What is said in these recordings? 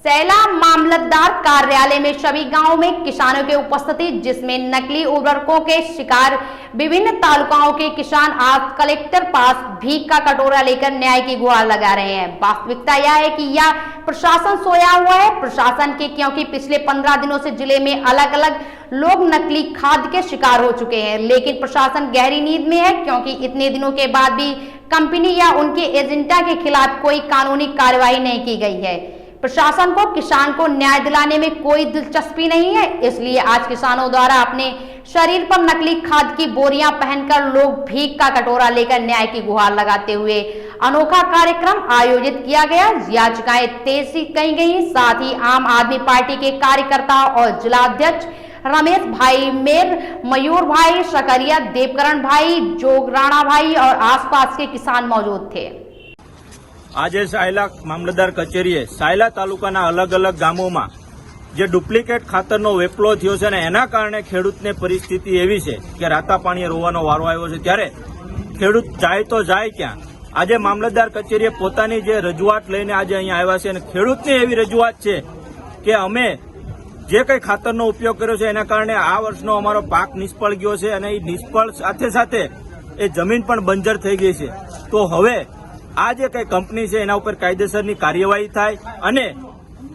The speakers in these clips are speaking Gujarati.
सैला मामलतदार कार्यालय में सभी गांवों में किसानों की उपस्थिति, जिसमें नकली उर्वरकों के शिकार विभिन्न तालुकाओं के किसान आज कलेक्टर पास भीख का कटोरा लेकर न्याय की गुहार लगा रहे हैं। वास्तविकता यह है कि यह प्रशासन सोया हुआ है, प्रशासन के, क्योंकि पिछले 15 दिनों से जिले में अलग अलग लोग नकली खाद के शिकार हो चुके हैं, लेकिन प्रशासन गहरी नींद में है, क्योंकि इतने दिनों के बाद भी कंपनी या उनके एजेंटा के खिलाफ कोई कानूनी कार्रवाई नहीं की गई है। प्रशासन को किसान को न्याय दिलाने में कोई दिलचस्पी नहीं है, इसलिए आज किसानों द्वारा अपने शरीर पर नकली खाद की बोरियां पहनकर लोग भीख का कटोरा लेकर न्याय की गुहार लगाते हुए अनोखा कार्यक्रम आयोजित किया गया। याचिकाएं तेज कही गई, साथ ही आम आदमी पार्टी के कार्यकर्ता और जिलाध्यक्ष रमेश भाई, मेयर मयूर भाई, सकरिया देवकरण भाई, जोगराणा भाई और आसपास के किसान मौजूद थे। આજે સાયલા મામલતદાર કચેરીએ સાયલા તાલુકાના અલગ અલગ ગામોમાં જે ડુપ્લિકેટ ખાતરનો વેપલો થયો છે ને એના કારણે ખેડૂતને પરિસ્થિતિ એવી છે કે રાતા પાણીએ રોવાનો વારો આવ્યો છે, ત્યારે ખેડૂત જાય તો જાય ક્યાં। આજે મામલતદાર કચેરીએ પોતાની જે રજૂઆત લઈને આજે અહીંયા આવ્યા છે અને ખેડૂતની એવી રજૂઆત છે કે અમે જે કંઈ ખાતરનો ઉપયોગ કર્યો છે એના કારણે આ વર્ષનો અમારો પાક નિષ્ફળ ગયો છે અને એ નિષ્ફળ સાથે સાથે એ જમીન પણ બંજર થઈ ગઈ છે। તો હવે આ જે કઈ કંપની છે એના ઉપર કાયદેસરની કાર્યવાહી થાય અને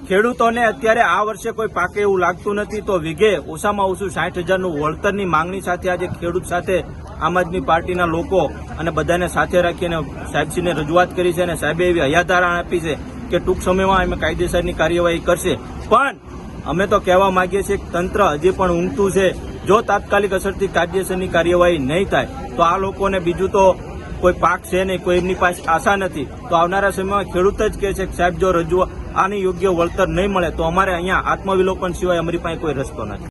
ખેડૂતોને અત્યારે આ વર્ષે કોઈ પાકે એવું લાગતું નથી, તો વીઘે ઓછામાં ઓછું 60,000નું વળતરની માંગણી સાથે આજે ખેડૂત સાથે આમ આદમી પાર્ટીના લોકો અને બધાને સાથે રાખીને સાહેબશ્રીને રજૂઆત કરી છે અને સાહેબે એવી હૈયાધારણા આપી છે કે ટૂંક સમયમાં અમે કાયદેસરની કાર્યવાહી કરશે। પણ અમે તો કહેવા માંગીએ છીએ કે તંત્ર હજી પણ ઊંઘતું છે। જો તાત્કાલિક અસરથી કાયદેસરની કાર્યવાહી નહીં થાય તો આ લોકોને બીજું તો કોઈ પાક છે નહીં, કોઈ એમની પાસે આશા નથી। તો આવનારા સમયમાં ખેડૂત જ કહે છે કે સાહેબ જો આની યોગ્ય વળતર નહીં મળે તો અમારે અહીંયા આત્મવિલોપન સિવાય અમારી પાસે કોઈ રસ્તો નથી।